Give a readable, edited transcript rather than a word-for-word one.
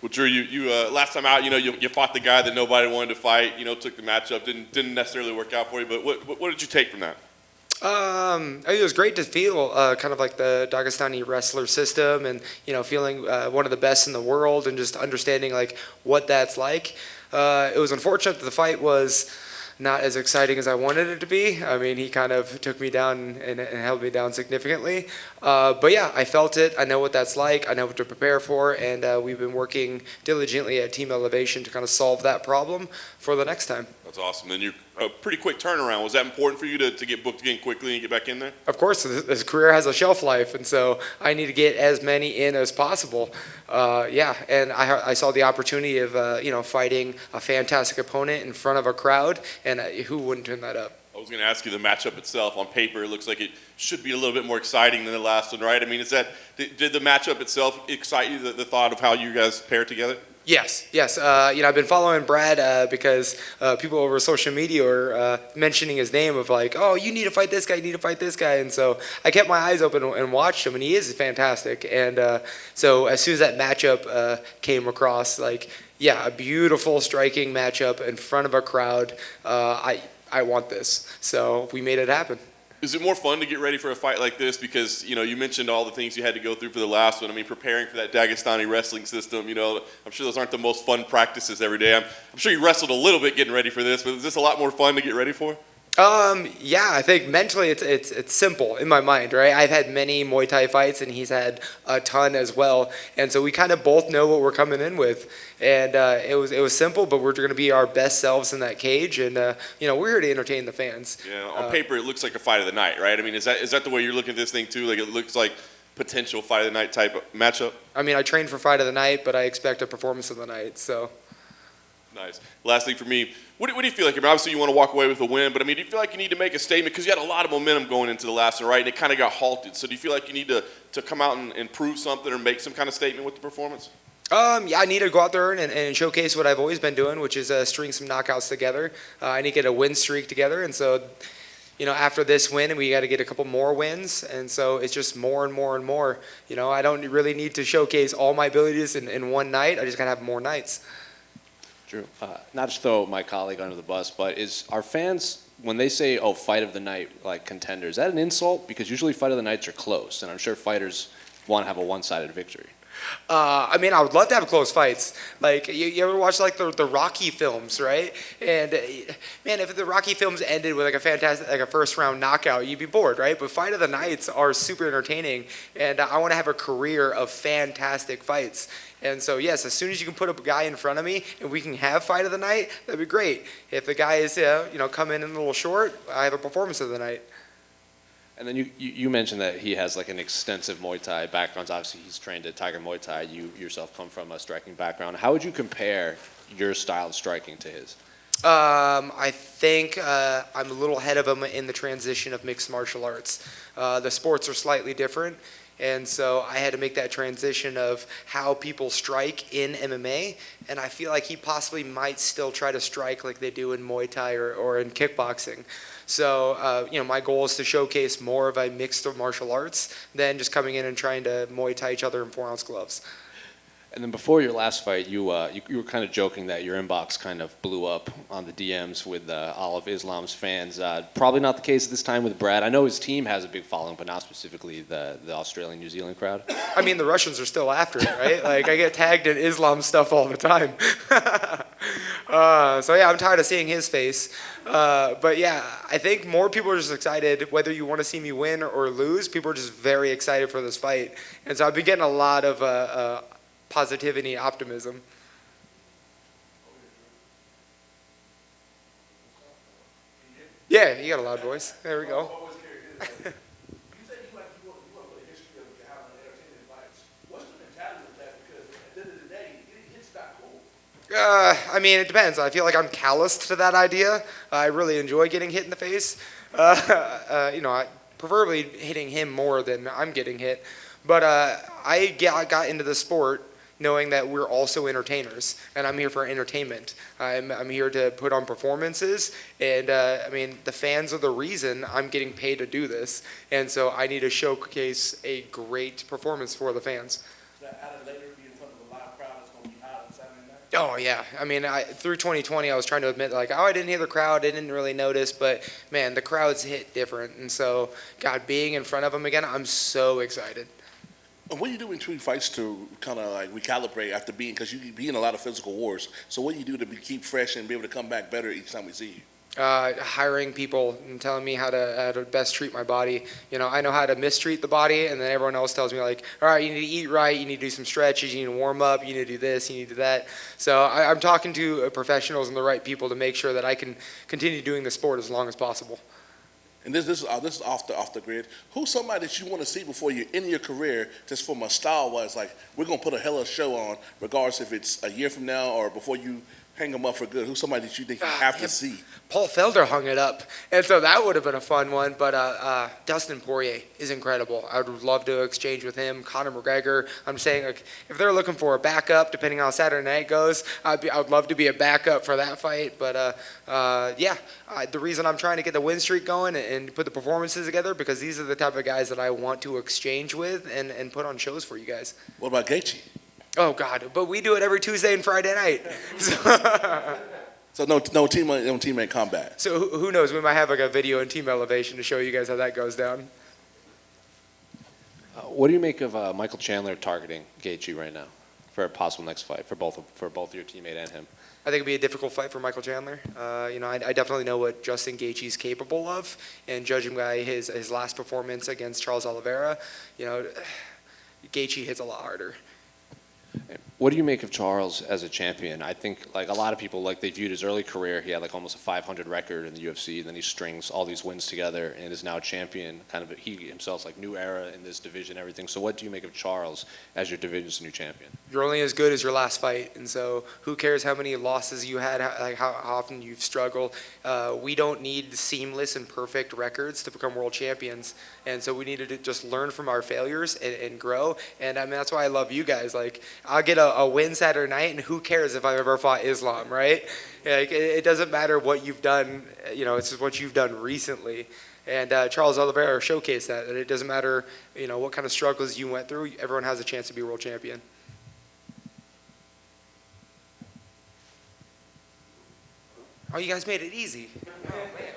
Well, Drew, you last time out, you fought the guy that nobody wanted to fight. Took the matchup, didn't necessarily work out for you. But what did you take from that? I think it was great to feel kind of like the Dagestani wrestler system, and feeling one of the best in the world, and just understanding like what that's like. It was unfortunate that the fight was not as exciting as I wanted it to be. I mean, he kind of took me down and held me down significantly. But yeah, I felt it. I know what that's like. I know what to prepare for, and we've been working diligently at Team Elevation to kind of solve that problem for the next time. That's awesome. Then you're a pretty quick turnaround. Was that important for you to get booked again quickly and get back in there? Of course, this career has a shelf life, and so I need to get as many in as possible. Yeah, and I saw the opportunity of fighting a fantastic opponent in front of a crowd, and who wouldn't turn that up? I was going to ask you the matchup itself. On paper, it looks like it should be a little bit more exciting than the last one, right? I mean, did the matchup itself excite you? The thought of how you guys pair together? Yes. I've been following Brad because people over social media are mentioning his name of like, oh, you need to fight this guy, you need to fight this guy. And so I kept my eyes open and watched him, and he is fantastic. And so as soon as that matchup came across, like, yeah, a beautiful striking matchup in front of a crowd. I want this. So we made it happen. Is it more fun to get ready for a fight like this? Because, you mentioned all the things you had to go through for the last one. I mean, preparing for that Dagestani wrestling system, I'm sure those aren't the most fun practices every day. I'm sure you wrestled a little bit getting ready for this, but is this a lot more fun to get ready for? Yeah, I think mentally it's simple in my mind, right? I've had many Muay Thai fights, and he's had a ton as well, and so we kind of both know what we're coming in with, and it was simple, but we're going to be our best selves in that cage, and we're here to entertain the fans. Yeah, on paper it looks like a fight of the night, right? I mean, is that the way you're looking at this thing too? Like, it looks like potential fight of the night type of matchup. I mean, I trained for fight of the night, but I expect a performance of the night. So. Nice. Last thing for me, what do you feel like? I mean, obviously you want to walk away with a win, but I mean, do you feel like you need to make a statement? Because you had a lot of momentum going into the last one, right? And it kind of got halted. So do you feel like you need to come out and prove something or make some kind of statement with the performance? Yeah, I need to go out there and showcase what I've always been doing, which is string some knockouts together. I need to get a win streak together, and so after this win, we got to get a couple more wins, and so it's just more and more and more. I don't really need to showcase all my abilities in one night. I just got to have more nights. Drew, not to throw my colleague under the bus, but are fans, when they say, oh, fight of the night, like contender, is that an insult? Because usually fight of the nights are close, and I'm sure fighters want to have a one-sided victory. I mean, I would love to have close fights. Like, you ever watch like the Rocky films, right? And man, if the Rocky films ended with like a fantastic, like a first round knockout, you'd be bored, right? But fight of the nights are super entertaining, and I want to have a career of fantastic fights. And so, yes, as soon as you can put a guy in front of me and we can have fight of the night, that'd be great. If the guy is, coming in a little short, I have a performance of the night. And then you mentioned that he has like an extensive Muay Thai background. Obviously, he's trained at Tiger Muay Thai. You yourself come from a striking background. How would you compare your style of striking to his? I think I'm a little ahead of him in the transition of mixed martial arts. The sports are slightly different, and so I had to make that transition of how people strike in MMA, and I feel like he possibly might still try to strike like they do in Muay Thai or in kickboxing. So, my goal is to showcase more of a mixed martial arts than just coming in and trying to Muay Thai each other in 4-ounce gloves. And then before your last fight, you were kind of joking that your inbox kind of blew up on the DMs with all of Islam's fans. Probably not the case this time with Brad. I know his team has a big following, but not specifically the Australian, New Zealand crowd. I mean, the Russians are still after it, right? Like, I get tagged in Islam stuff all the time. So, yeah, I'm tired of seeing his face. But, yeah, I think more people are just excited, whether you want to see me win or lose. People are just very excited for this fight. And so I've been getting a lot of positivity, optimism. Yeah, you got a loud voice. There we go. I mean, it depends. I feel like I'm calloused to that idea. I really enjoy getting hit in the face. Preferably hitting him more than I'm getting hit. But I got into the sport knowing that we're also entertainers, and I'm here for entertainment. I'm here to put on performances, and the fans are the reason I'm getting paid to do this, and so I need to showcase a great performance for the fans. So that added later be in front of a live crowd that's going to Oh yeah, I mean, through 2020, I was trying to admit like, oh, I didn't hear the crowd, I didn't really notice, but man, the crowds hit different, and so God, being in front of them again, I'm so excited. And what do you do in between fights to kind of like recalibrate after being, because you be in a lot of physical wars. So what do you do to keep fresh and be able to come back better each time we see you? Hiring people and telling me how to best treat my body. You know, I know how to mistreat the body, and then everyone else tells me like, all right, you need to eat right, you need to do some stretches, you need to warm up, you need to do this, you need to do that. So I'm talking to professionals and the right people to make sure that I can continue doing the sport as long as possible. And this is off the grid. Who's somebody that you want to see before you end your career, just from a style wise, like we're gonna put a hell of a show on, regardless if it's a year from now or before you hang them up for good? Who's somebody that you think you have to see? Paul Felder hung it up, and so that would have been a fun one. But Dustin Poirier is incredible. I would love to exchange with him. Conor McGregor. I'm saying, like, if they're looking for a backup, depending on how Saturday night goes, I would love to be a backup for that fight. But the reason I'm trying to get the win streak going and put the performances together, because these are the type of guys that I want to exchange with and put on shows for you guys. What about Gaethje? Oh God, but we do it every Tuesday and Friday night. So no teammate combat. So who knows? We might have like a video and team elevation to show you guys how that goes down. What do you make of Michael Chandler targeting Gaethje right now for a possible next fight for both your teammate and him? I think it'd be a difficult fight for Michael Chandler. I definitely know what Justin Gaethje's capable of, and judging by his last performance against Charles Oliveira, Gaethje hits a lot harder. What do you make of Charles as a champion? I think like a lot of people, like they viewed his early career, he had like almost a 500 record in the UFC, and then he strings all these wins together and is now champion. Kind of he himself's like new era in this division, everything. So what do you make of Charles as your division's new champion? You're only as good as your last fight, and so who cares how many losses you had, like how often you've struggled. We don't need seamless and perfect records to become world champions, and so we need to just learn from our failures and grow. And I mean, that's why I love you guys. Like, I'll get a win Saturday night, and who cares if I've ever fought Islam, right? Like, it doesn't matter what you've done, it's just what you've done recently. And Charles Oliveira showcased that it doesn't matter, what kind of struggles you went through, everyone has a chance to be world champion. Oh, you guys made it easy. Oh, man.